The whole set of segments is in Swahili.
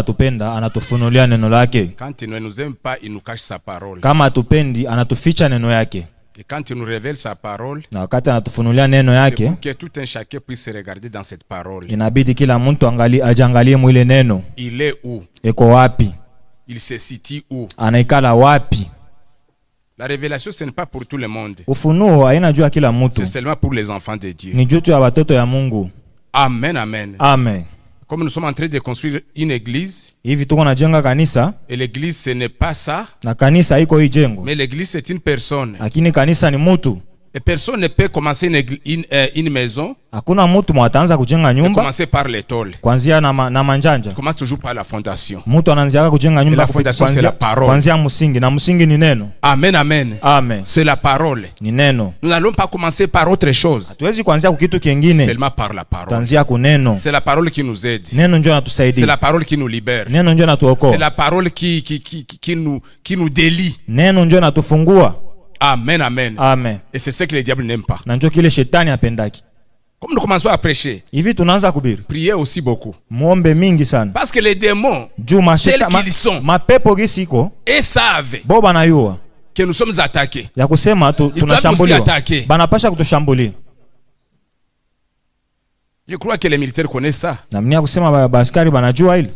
Anatupenda, anatufunulia neno lake. Quand il ne nous aime pas, il nous cache sa parole. Kama atupendi, anatuficha neno yake. Et quand il nous révèle sa parole, Na wakati anatufunulia neno yake, pour que tout un chacun puisse se regarder dans cette parole. inabidi kila mtu ajangalie mwile neno. Il est où? Eko wapi? Il se situe où? Anaikala wapi? La révélation, ce n'est pas pour tout le monde. Ufunuo haina juu ya kila mtu. C'est seulement pour les enfants de Dieu. Ni juu ya watoto ya Mungu. Amen, amen. Amen. Comme nous sommes en train de construire une église, Hivi tuko najenga kanisa, et l'église ce n'est pas ça, na kanisa iko hii jengo. mais l'église c'est une personne. Lakini kanisa ni mtu. Et personne ne peut commencer une maison Hakuna mtu mwataanza kujenga et nyumba commencer par les tôles. kuanzia na manjanja. On commence toujours par la fondation. Mtu anaanza kujenga nyumba La fondation c'est la parole. kuanzia msingi, na msingi ni neno. Amen, amen. Amen. C'est la parole. Ni neno. Nous n'allons pas commencer par autre chose. Hatuwezi kuanzia kitu kingine. Seulement par la parole. Tuanzia ku neno. C'est la parole qui nous aide. Neno ndio C'est natusaidia. la parole qui nous libère. Neno ndio natuokoa. C'est la parole qui nous délie. Neno ndio natufungua. Amen, amen. Amen. Et c'est ce que le diable n'aime pas. Na ndio kile shetani apendaki. Comme nous commençons à prêcher, Hivi tunaanza kubiri. priez aussi beaucoup. Muombe mingi sana. Parce que les démons, Juu tels qu'ils sont, mapepo gisiko, et savent bo banayua que nous sommes attaqués. ya kusema tunashambuliwa. attaquer. Banapasha kutushambulia. Je crois que les militaires connaissent ça. Na mnia kusema baskari banajua hili.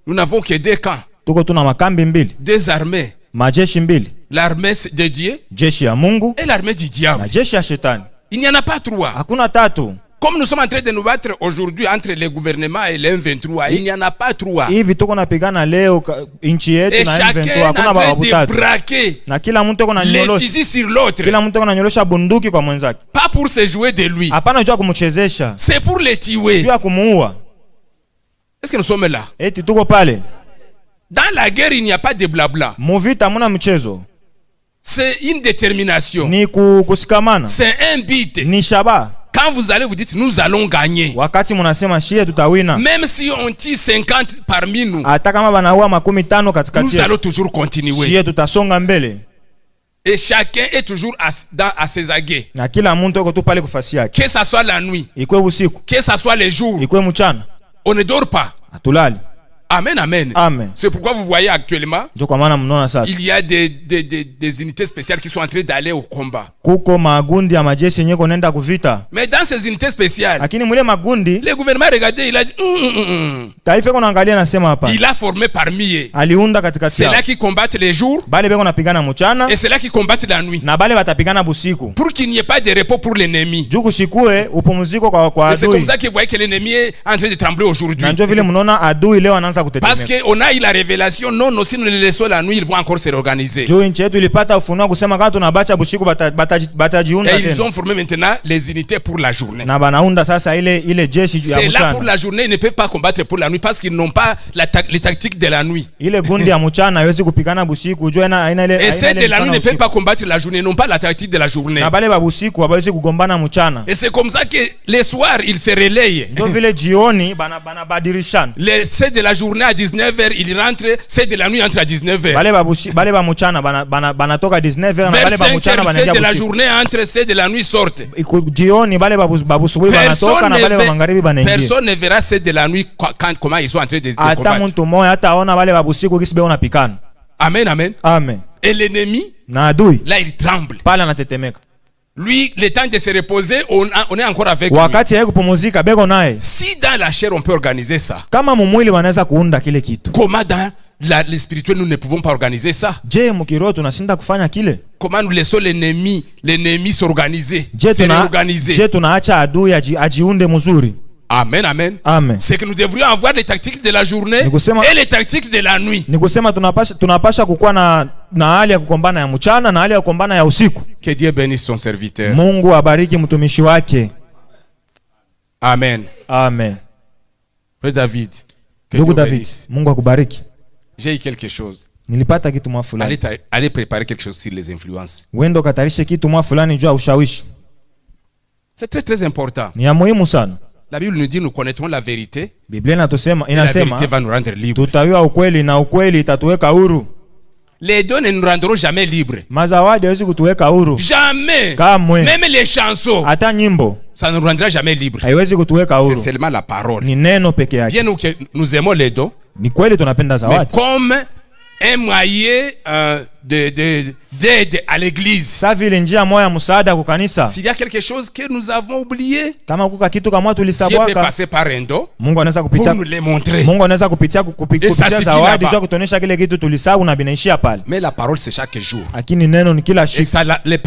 Nous n'avons que deux camps, Tuko tuna makambi mbili, deux armées. majeshi mbili. L'armée de Dieu Jeshi ya Mungu et l'armée du diable. na jeshi ya shetani. Il n'y en a pas trois. Hakuna tatu. Comme nous sommes en train de nous battre aujourd'hui entre les gouvernements et les M23, il n'y en a pas trois. Hivi tuko napigana leo inchi yetu Et na chacun M23, est en hakuna train babu de tatu. braquer Na kila mtu yuko na les nyolosha. fusils sur l'autre. Kila mtu yuko na nyolosha bunduki kwa mwenzake. Pas pour se jouer de lui. Hapana jua kumchezesha. C'est pour les tuer. Jua kumuua. Est-ce que nous sommes là? Eti tuko pale. Dans la guerre, il n'y a pas de blabla. Muvita muna mchezo. C'est une détermination. Ni kusikamana. C'est un but. Ni shaba. Quand vous allez vous dites nous allons gagner. Wakati munasema shie tutawina. Même si on tue 50 parmi nous, Hata kama banaua 50 katikati nous allons toujours continuer. shie tutasonga mbele. Et chacun est toujours à ses aguets. Na kila mtu yuko tu pale kufasi yake. Que ça soit la nuit, Ikwe usiku, que ça soit les jours, ikwe mchana. on ne dort pas. Atulali. Amen, amen. Amen. C'est pourquoi vous voyez actuellement, Ndio kwa maana mnaona sasa. il y a des unités spéciales qui sont en train d'aller au combat. Kuko magundi ya majeshi yenyewe kunaenda kuvita. Mais dans ces unités spéciales, Lakini mule magundi, le gouvernement regardez, il a dit taifa iko naangalia nasema hapa. il a formé parmi eux. Aliunda katikati C'est yao. là qui combattent les jours Bale beko napigana mchana et c'est là qui combattent la nuit. na bale batapigana busiku. Pour qu'il n'y ait pas de repos pour l'ennemi. Juu kusikue upumziko kwa Et c'est comme adui. ça que vous voyez que l'ennemi est en train de trembler aujourd'hui. Na ndio vile mnaona adui leo anaanza Parce kutetemeka. qu'on a eu la révélation, non, si nous les laissons la nuit, ils vont encore se réorganiser. Juu nchi yetu ilipata ufunuo kusema kama tunabacha busiku batajiunda Et ils tena. ont formé maintenant les unités pour la journée. Na banaunda sasa ile jeshi ya C'est là pour mchana. la journée, ils ne peuvent pas combattre pour la nuit parce qu'ils n'ont pas les tactiques de la nuit. Ile gundi ya mchana haiwezi kupigana busiku. Juu aina ile Et ceux de la nuit ne peuvent pas combattre la journée, ils n'ont pas la tactique de la journée. Na bale ba busiku hawezi kugombana mchana. Et c'est comme ça que les soirs, ils se relayent. Ndio vile jioni banabadirishana. Ceux de la journée à 19h, ils rentrent, ceux de la nuit entrent à 19h. Bale ba mchana banatoka 19h na Vers bale ba 5h, mchana ceux banaingia de la busiku. journée entrent, ceux de la nuit sortent. Jioni bale ba busubuhi banatoka na bale ba magharibi banaingia. Personne ne verra ceux de la nuit comment ils sont en train de Hata combattre. mtu mmoja hataona bale ba busiku kisi beo napikana. Amen, amen. Amen. Et l'ennemi, Na adui là, il tremble. pale anatetemeka. Lui, le temps de se reposer, on est encore avec lui. Wakati yeye kupumzika beko naye. Si dans la chair, on peut organiser ça, Kama mumwili wanaweza kuunda kile kitu. comment dans le spirituel, nous ne pouvons pas organiser ça? Je, mkiroho tunashinda kufanya kile? Comment nous laissons l'ennemi s'organiser, Je se réorganiser? tunaacha adui ajiunde mzuri. Amen, amen. Amen. C'est que nous devrions avoir les tactiques de la journée et les tactiques de la nuit. Ni kusema tunapasha kukuwa na hali ya kukombana ya mchana na hali ya kukombana ya usiku. Que Dieu bénisse son serviteur. Mungu abariki mtumishi wake. Amen. Amen. Frère David, que Ndugu Dieu David, bénisse. Mungu akubariki. J'ai eu quelque chose. Nilipata kitu mwa fulani. Allez préparer quelque chose sur les influences. Wendo katarishe kitu mwa fulani juu ya ushawishi. C'est très très important. Ni ya muhimu sana. La Bible nous dit nous connaîtrons la vérité. Biblia Et la vérité va nous rendre libres. tutayua ukweli na ukweli itatuweka huru. Les dons ne nous rendront jamais libres. Mazawadi hawezi kutuweka huru. Jamais. Kamwe. Même les chansons, Hata nyimbo ça ne nous rendra jamais libres. haiwezi kutuweka C'est huru. seulement la parole. Ni neno peke yake. Bien nous aimons les dons, Ni kweli tunapenda mais zawadi. comme un moyen d'aide à l'église. Sa vile njia moya msaada kwa kanisa. S'il y a quelque chose que nous avons oublié, Kama kuka kitu kama Dieu peut tulisabwaka, passer par un don Mungu anaweza pour kupitia nous les montrer. Mungu anaweza kupitia suffit zawadi là-bas. kwa kutuonesha kile kitu tulisahau na binaishia pale. Mais la parole c'est chaque jour. Lakini neno ni kila Et siku. ça,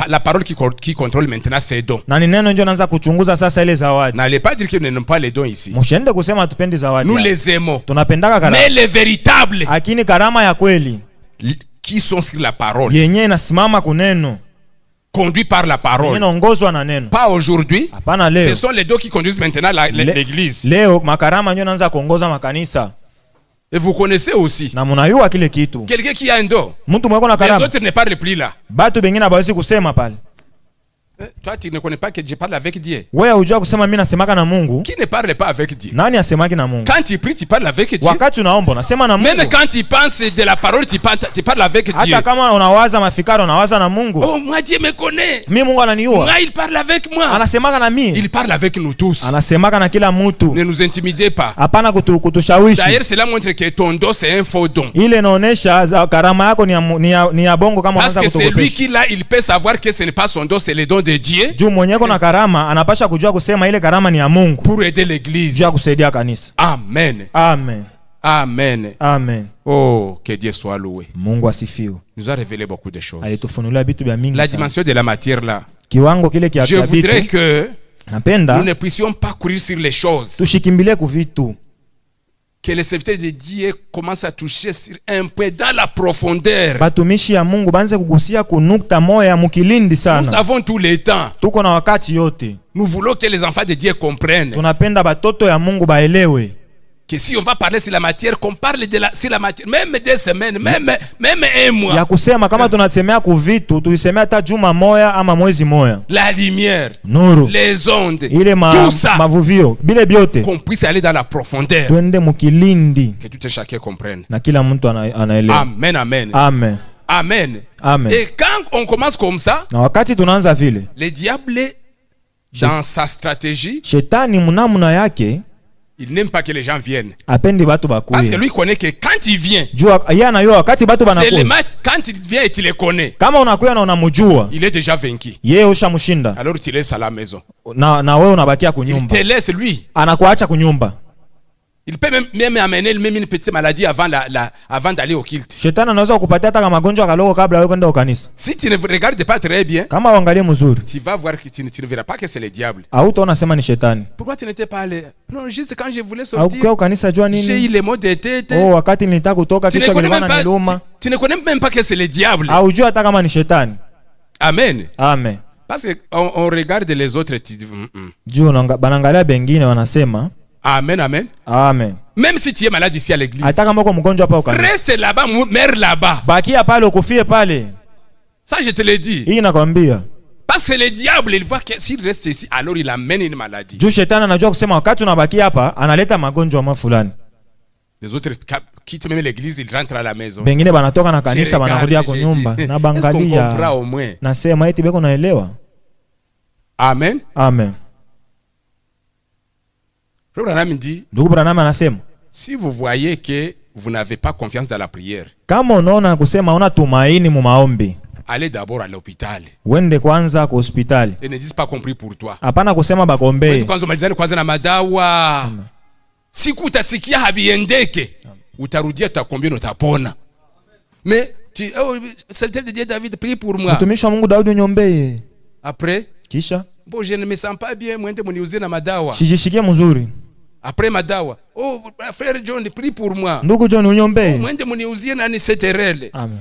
la parole qui contrôle maintenant ces dons. Na ni neno ndio anaanza kuchunguza sasa ile zawadi. N'allez pas dire que nous n'aimons pas les dons ici. Mshende kusema tupendi zawadi. Nous hapa. les aimons. Tunapendaka karama. Mais les véritables Lakini karama ya kweli qui sont sur la parole, yenyewe inasimama kuneno. conduits par la parole. Inaongozwa na neno. Pas aujourd'hui. Hapana leo. Ce sont les dons qui conduisent maintenant l'église. Leo makarama ndio anaanza kuongoza makanisa. Et vous connaissez aussi Na mnayua kile kitu. quelqu'un qui a un don. Mtu mweko na Les karama. autres ne parlent plus là. Batu bengine hawezi kusema pale. Toi, tu ne connais pas que je parle avec Dieu. Wewe hujua kusema mimi nasemaka na Mungu. Qui ne parle pas avec Dieu? Nani asemaki na Mungu? Quand tu pries, tu parles avec Dieu. Wakati unaomba unasema na Mungu. Même quand tu penses de la parole, tu parles avec Dieu. Hata kama unawaza mafikaro unawaza na Mungu. Oh, moi, Dieu me connaît. Mimi Mungu ananiua. Moi, il parle avec moi. Anasemaka na mimi. Il parle avec nous tous. Anasemaka na kila mtu. Ne nous intimidez pas. Hapana kutushawishi. D'ailleurs, cela montre que ton don, c'est un faux don. Ile inaonesha karama yako ni ya bongo kama Parce unaanza que c'est lui kutokopesha. qui l'a, il peut savoir que ce n'est pas son don, c'est le don de Dieu Juu mwenyeko na karama anapasha kujua kusema ile karama ni ya Mungu. pour aider l'église. Juu ya kusaidia kanisa. Amen. Amen. Amen. Amen. Oh, que Dieu soit loué. Mungu asifiwe. Il nous a révélé beaucoup de choses. Alitufunulia vitu vya mingi La sana. dimension de la matière là. Kiwango kile kia Je voudrais vitu. que Napenda nous ne puissions pas courir sur les choses. tushikimbilie kuvitu. Que les serviteurs de Dieu commencent à toucher sur un point dans la profondeur. Batumishi ya Mungu banze kugusia kunukta moya mukilindi Nous sana. avons tous les temps. Tuko na wakati yote. Nous voulons que les enfants de Dieu comprennent Tunapenda batoto ya Mungu baelewe. que si on va parler sur la matière, qu'on parle sur la matière, même 2 semaines, même un mois. Ya kusema kama tunasemea kuvitu, tuisemea hata juma moya ama mwezi moya. La lumière, Nuru, les ondes, ile tout ça, mavuvio, bile biote. qu'on puisse aller dans la profondeur. Twende mukilindi Que tout et chacun comprenne. na kila mtu anaelewa. Amen, amen. Amen. Amen. Amen. Et quand on commence comme ça, Na wakati tunaanza vile, le diable, dans sa stratégie, shetani mnamuna yake il n'aime pas que les gens viennent. apendi batu Parce que bakuye. lui connaît que quand il vient, Jua yeye anayua wakati batu c'est le banakuya. match, quand il vient et tu les connais, Kama unakuya na unamjua, il est déjà vaincu. yeye ushamshinda. Alors tu laisses à la maison. Na wewe unabakia Il kunyumba. te laisse lui. Anakuacha kunyumba. Il peut même amener même une petite maladie avant d'aller au culte. Shetani anaweza kukupatia hata magonjwa kaloko kabla wewe kwenda kanisa. Si tu ne regardes pas très bien, Kama uangalie mzuri, tu vas voir que tu ne verras pas que c'est le diable. hautaona sema ni shetani. Pourquoi tu n'étais pas allé? Non, juste quand je voulais Au sortir, kwa kanisa jua j'ai nini? eu les maux de tête. Oh, wakati nilitaka kutoka Tu ne kichwa connais kilikuwa même pas, kinaniluma. tu ne connais même pas que c'est le diable. Haujui hata kama ni shetani. Amen. Amen. Parce que on regarde les autres et tu dis, Juu banaangalia bengine wanasema Amen, amen. amen. Même si tu es malade ici à l'église, Hata kama uko mgonjwa hapa ukanisa. reste là-bas, meurs là-bas. Bakia pale ukufie pale. Ça, je te l'ai dit. Hii nakwambia. Parce que le diable, il voit que s'il reste ici, alors il amène une maladie. Juu shetani anajua kusema wakati unabakia hapa analeta magonjwa fulani. Les autres quittent même l'église, ils rentrent à la maison. Bengine banatoka na kanisa Je banarudia regarde, kwa je nyumba dis, na est-ce qu'on comprend bangalia. au moins? Nasema eti beko naelewa. Amen. Amen. Frère Branham dit, Ndugu Branham anasema si vous voyez que vous n'avez pas confiance dans la prière, kama unaona kusema una tumaini mu maombi, allez d'abord à l'hôpital. wende kwanza kwa hospitali. Et ne dis pas compris pour toi. Hapana kusema bakombee. Kwanza malizane kwanza na madawa. Siku utasikia habiendeke, utarudia utakombia utapona. Mais serviteur de Dieu David, prie pour moi. Mtumishi wa Mungu Daudi uniombee. Après, Kisha bon, je ne me sens pas bien, mwende muniuzie na madawa. shijishikie mzuri. Après madawa, oh frère John, prie pour moi. Ndugu John uniombee. Mwende muniuzie na ni seterele. Amen.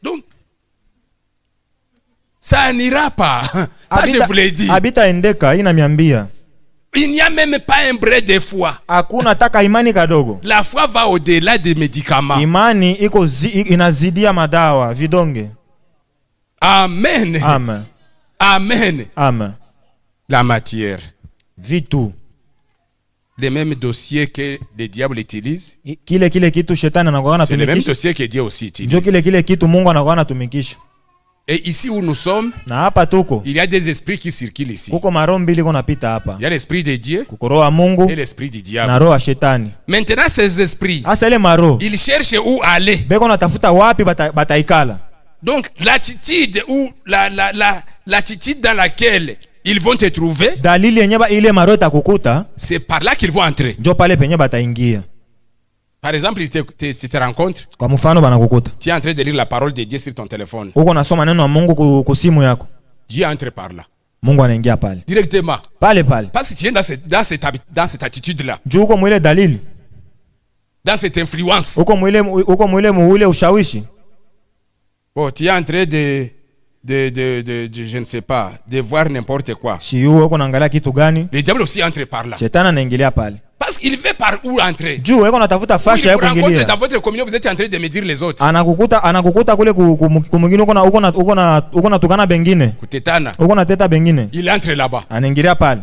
Donc ça n'ira pas. Ça je vous l'ai dit. Habita endeka ina miambia. Il n'y a même pas un brin de foi. Hakuna taka imani kadogo. La foi va au-delà des médicaments. Imani iko inazidia madawa, vidonge. Amen. Amen. Amen. Amen. La matière. Vitu. Les mêmes dossiers que le diable utilise. Kile kitu shetani anakuwa C'est le même anatumikisha. dossier que Dieu aussi utilise. Ndio kile kitu Mungu anakuwa anatumikisha. Et ici où nous sommes, Na hapa tuko il y a des esprits qui circulent ici. kuko maroho mbili konapita hapa. Il y a l'esprit de Dieu Kuko roho ya Mungu et l'esprit du na diable. roho ya shetani. Maintenant, ces esprits, Asa ile maroho ils cherchent où aller. beko natafuta wapi bataikala. Donc, l'attitude ou l'attitude dans laquelle ils vont te trouver, Dalili yenye ile maroho itakukuta c'est par là qu'ils vont entrer. njo pale penye bataingia. Par exemple, ils te rencontrent, Kwa mfano banakukuta tu es en train de lire la parole de Dieu sur ton téléphone. uko nasoma neno la Mungu ku simu yako, Dieu entre par là, Mungu anaingia pale directement. pale pale, Parce que tu es dans cette attitude-là, juu uko mwile dalili, dans cette influence. uko mwile ushawishi. Bon, tu es en train de je ne sais pas, de voir n'importe quoi. Si uko naangalia kitu gani, Le diable aussi entre par là. shetani anaingilia pale Parce qu'il veut par où entrer. juu uko natafuta Il fasha ya vous rencontre kuingilia. dans votre communion, vous êtes en train de médire les autres. Anakukuta kule kumwingine, uko na tukana bengine, Kutetana. uko na teta bengine, Il entre là-bas. anaingilia pale.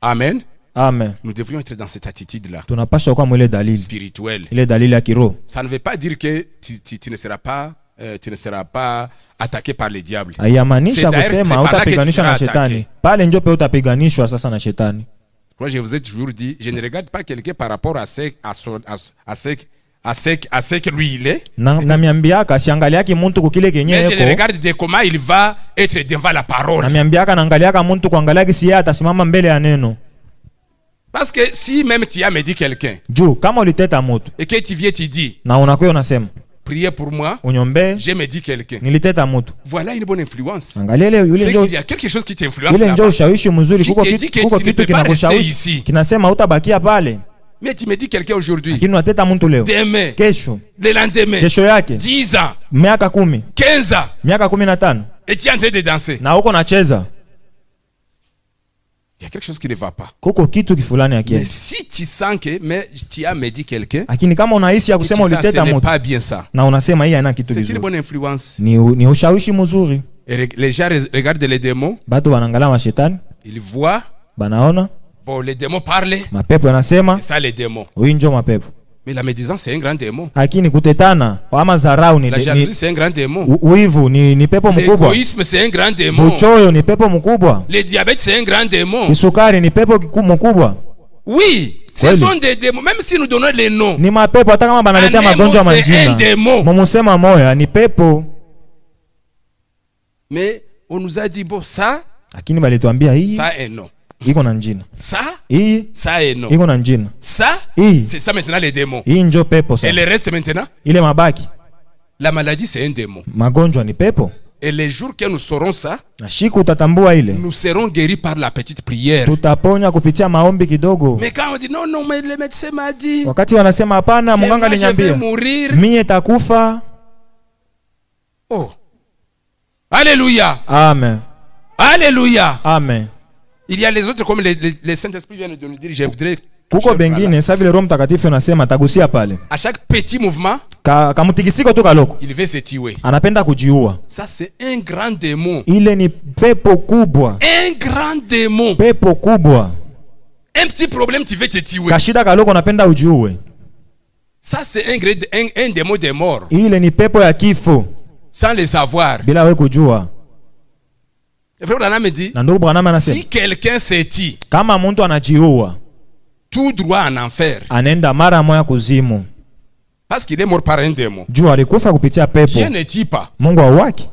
Amen. Amen. Nous devrions être dans cette attitude-là, Tunapaswa kwa mwile dalili, spirituelle. ile dalili ya kiroho. Ça ne veut pas dire que tu ne seras pas attaqué par le diable. Haiamanisha C'est kusema par là que tu utapiganishwa na seras shetani. attaqué. Pale njo pe utapiganishwa sasa na shetani. Moi, je vous ai toujours dit, je ne regarde pas quelqu'un par rapport à ce que lui il est. Na miambiaka siangaliaki muntu kukile kenye Mais je le eko. regarde de comment il va être devant la parole. Na miambiaka naangaliaka muntu kuangaliaki si yeye atasimama mbele ya neno. Parce que si même tu as dit quelqu'un Juu kama uliteta mutu et que tu viens tu dis, na unakuwa unasema priez pour moi, unyombe, je me dis quelqu'un. niliteta mutu. Voilà une bonne influence. Angalia ile yule C'est ndio qu'il y a quelque chose qui t'influence ile ndio là-bas. ushawishi mzuri, Qui kuko te dit que kitu tu ne peux pas kinakushawishi rester ici. kinasema utabakia pale, Mais tu me dis quelqu'un aujourd'hui, lakini unateta muntu leo, demain, kesho, le lendemain, kesho yake 10 ans, miaka 10, 15 ans, miaka 15 et tu es en train de danser. na uko nacheza, Il y a quelque chose qui ne va pas. kuko kitu kifulani Mais yake. si tu sens que tu as dit quelqu'un, Lakini kama unahisi ya et tu kusema sens que ce uliteta n'est mutu pas bien ça, na unasema hii haina kitu c'est une vizuri, bonne influence. ni ushawishi mzuri. Et les gens regardent les démons, Batu wanaangalia mashetani, ils voient, banaona bon, les démons parlent, mapepo yanasema c'est ça les démons. huyu njo mapepo. Mais la médisance, c'est un grand démon. Lakini kutetana ama dharau La jalousie, c'est un grand démon. uivu ni pepo mkubwa. L'égoïsme, c'est un grand démon. Buchoyo ni pepo mkubwa. Le diabète, c'est un grand démon. Kisukari ni pepo mkubwa. Oui, ce Kweli. sont des démons. Même si nous donnons les noms, Ni mapepo hata kama banaletea magonjwa c'est un majina. démon. Mumusema moya ni pepo. Mais on nous a dit, bon, ça, Lakini balituambia hii ça est non. iko na njina. Ça, Hii ça est non. iko na njina. Ça, Hii c'est ça maintenant les démons. hii njo pepo Et sasa. le reste maintenant, Ile mabaki la maladie, c'est un démon. magonjwa ni pepo. Et les jours que nous saurons ça, Na siku utatambua ile. nous serons guéris par la petite prière. Tutaponya kupitia maombi kidogo. Mais quand on dit non, non, mais le médecin m'a dit, Wakati wanasema hapana, que mganga moi, je vais aliniambia mourir. mie takufa. Oh. Alléluia. Amen. Alléluia. Amen. Il y a les autres comme les Saint-Esprit viennent de nous dire, je voudrais. Kuko bengine sa vile Roho Mtakatifu anasema tagusia pale. À chaque petit mouvement, Kamtikisiko tu kaloko. il veut se tuer. Anapenda kujiua. Ça, c'est un grand démon. Ile ni pepo kubwa. Un grand démon. Pepo kubwa. Un petit problème, tu veux te tuer. Kashida kaloko napenda ujiue. Ça, c'est un démon des morts. Ile ni pepo ya kifo Sans le savoir. bila wewe kujua. Le frère Branham me dit, Na ndugu Branham anasema si quelqu'un se tue, kama mtu anajiua tout droit en enfer. anaenda mara moja kuzimu. Parce qu'il est mort par un démon. Juu alikufa kupitia pepo. Dieu ne tue pas. Mungu hawaki.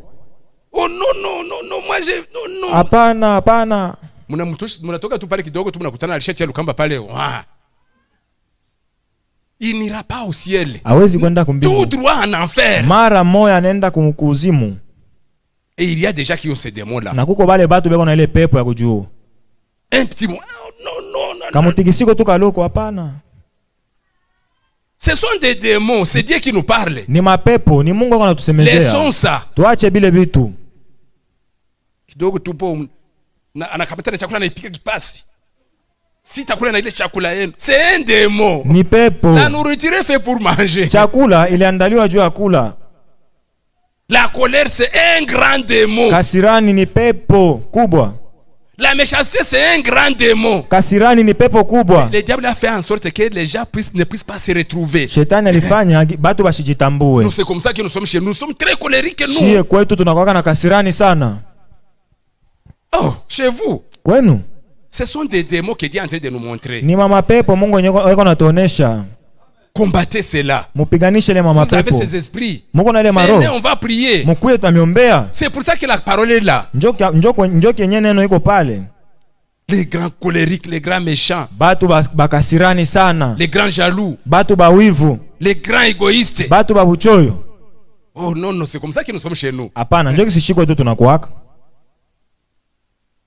Oh non, non, non, non, moi j'ai. Non, non. Hapana, hapana. Mnatoka tu pale kidogo tu mnakutana alishati ya lukamba pale. Wah. Il n'ira pas au ciel. Hawezi kwenda Tout kumbingu. droit en enfer. Mara moja anaenda kuzimu. Et il y a déjà qui ont ces démons-là. Na kuko bale batu beko na ile pepo ya kujua. Un petit mot. Oh, non, non, non, non. Kamutikisiko tu kaloko hapana. Ce sont des démons. C'est Dieu qui nous parle. Ni mapepo, ni Mungu anatusemezea. Laissons ça. Tuache bile vitu. Kidogo tupo anakapata na chakula anaipika kipasi. Si takula na ile chakula yenu. C'est un démon. Ni pepo. La nourriture est fait pour manger. Chakula iliandaliwa juu ya kula. La colère c'est un grand démon. Kasirani ni pepo kubwa. La méchanceté, c'est un grand démon. Kasirani ni pepo kubwa. Le diable a fait en sorte que les gens ne puissent pas se retrouver. Shetani alifanya batu basijitambue. Nous, c'est comme ça que nous sommes chez nous. Nous sommes très colériques, nous. Shie kwetu tunakuwa na kasirani sana. Oh, chez vous. Kwenu? Ce sont des démons que Dieu est en train de nous montrer. Ni mama pepo Mungu yuko anatuonesha. Combattez cela. Mupiganishe le mama Vous avez pepo. ces esprits. Mungu na ile maro. Venez, on va prier. Mukuye tutamiombea. C'est pour ça que la parole est là. Njoo kenye neno iko pale. Les grands colériques, les grands méchants, Batu bakasirani sana. les grands jaloux, Batu bawivu. les grands égoïstes. Batu babuchoyo. Oh non, non, c'est comme ça que nous sommes chez nous. Hapana, njoo kisishiko tu tunakuwaka.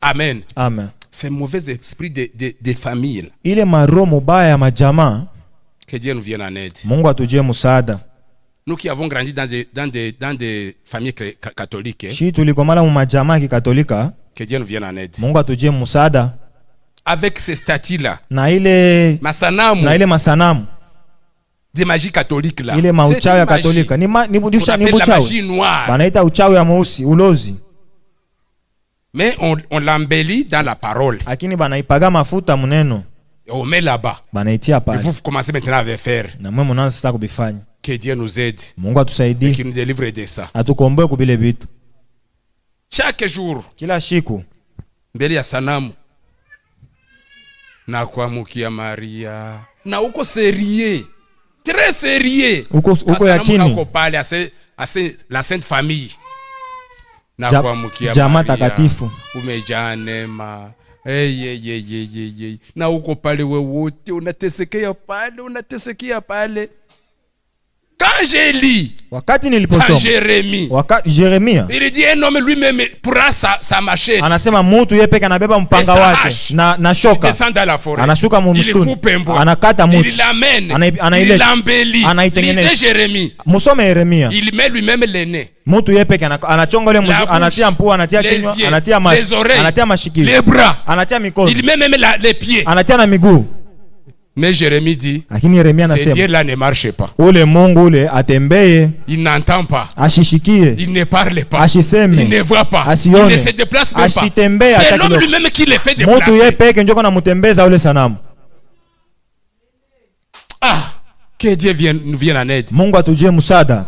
Amen. Amen. C'est un mauvais esprit de famille. Ile maro mubaya ya majamaa, Que Dieu nous vienne en aide. Mungu atujie msaada. Nous qui avons grandi dans des familles catholiques, Shi tulikomala mu majamaa ya Kikatolika, que Dieu nous vienne en aide. Mungu atujie msaada. Avec ces statues-là, Na ile masanamu, des magies catholiques là. ile mauchawi ya Katolika. Ni On appelle la magie noire. Banaita uchawi ya mweusi, ulozi. Mais on l'embellit dans la parole. Lakini banaipaga mafuta muneno. On met là-bas. Banaitia Et pale. vous commencez maintenant à faire. Na mwe mnaanza sasa kubifanya. Que Dieu nous aide. Mungu Et atusaidie. qu'il nous délivre de ça. Atukomboe kubile vitu. Chaque jour, Kila siku mbele ya sanamu na kuamukia Maria. Na uko sérieux. Très sérieux. uko yakini. Uko pale assez la Sainte Famille. Na kuamukia Jamaa takatifu. Umejaa neema. Hey. Na uko pale wewe wote unatesekea pale. Quand j'ai lu, wakati niliposoma Jeremia, il dit un homme lui-même prend sa machette. Anasema mtu yeye peke anabeba mpanga wake na shoka. Descend dans la forêt. Anashuka msituni. Anakata mti. Il l'amène. Il l'embellit. Anaitengeneza. Jérémie. Musome Yeremia. Il met lui-même les nez. Mtu yeye peke anachonga ile mtu, anatia mpua, anatia kinywa, anatia macho, anatia mashikili. Les bras. Anatia mikono. Il met même les pieds. Anatia na miguu. Mais Jérémie dit, lakini Yeremia ce anasema Dieu là ne marche pas. Ule Mungu ule atembeye, Il n'entend pas. Ashishikie, Il ne parle pas. Ashiseme, il ne voit pas. asione, Il ne se déplace même pas. asitembee. C'est l'homme lui-même qui le fait déplacer. Mtu yeye peke njoko na mutembeza ule sanamu. Ah, que Dieu nous vienne en aide. Mungu atujie msaada.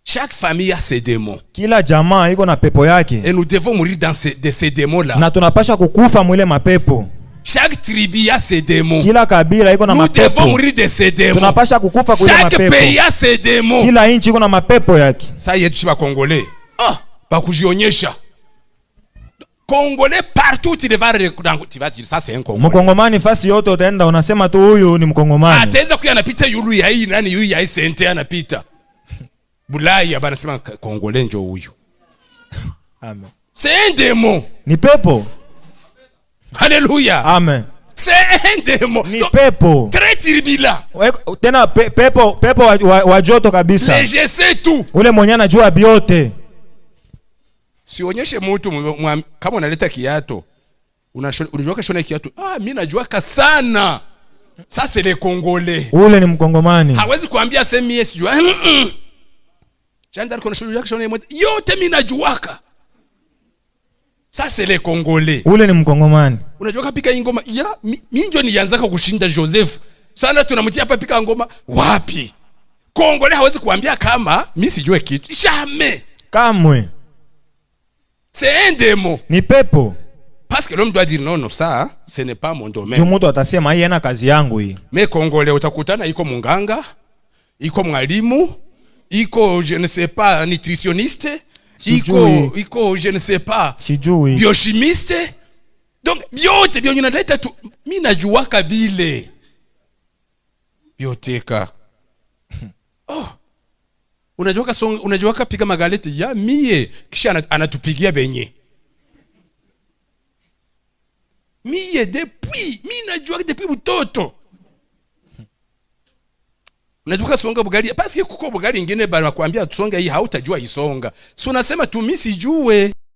Chaque famille a ses démons. Kila jamaa iko na pepo yake. Et nous devons mourir de ces démons-là. Na tunapasha kukufa mwile mapepo. Chaque tribu a ses démons. Kila kabila iko na mapepo. Nous devons mourir de ces démons. Tunapasha kukufa kwa mapepo. Chaque pays a ses démons. Kila nchi iko na mapepo yake. Ça y est, tu vas congolais. Ah, bakujionyesha. Congolais partout tu vas dire ça c'est un Congolais. Mkongomani fasi yote utaenda unasema tu huyu ni Mkongomani. Ataweza kuya anapita yulu ya hii nani yulu ya hii sente anapita. Bulaya banasema Congolais ndio huyu. Amen. C'est un démon. Ni pepo. Alléluia. Amen. C'est un démon. Ni pepo. Très turbulent. Tena pepo wa joto kabisa. Mais je sais tout. Ule mwenye anajua biote. Sionyeshe mtu kama unaleta kiato. Unajua kashona kiato. Ah, mimi najua sana. Ça c'est les Congolais. Ule ni Mkongomani. Hawezi kuambia sema mimi sijua. Janda kuna kashona yote mimi najuaka. Ça c'est les Congolais. Ule ni Mkongomani. Unajua kapika ingoma ya mimi ndio nianzaka kushinda Joseph. Sana tunamtia hapa pika ngoma wapi? Congolais hawezi kuambia kama mimi sijue kitu. Jamais. Kamwe. C'est un démon. Ni pepo. Parce que l'homme doit dire non, ça, ce n'est pas mon domaine. Mtu atasema hii ina kazi yangu hii. Mais Congolais utakutana iko munganga, iko mwalimu, iko je ne sais pas nutritionniste, iko je ne sais pas biochimiste. Donc biote bio unaleta tu mimi najua kabile. Bioteka. Oh. Unajua kapika magaleti ya mie kisha anatupigia benye. Mie depuis mimi najua depuis mtoto. Unajua songa bugali parce que kuko bugali ingine bali wakwambia tusonga hii hautajua isonga. Si unasema tu mimi sijue.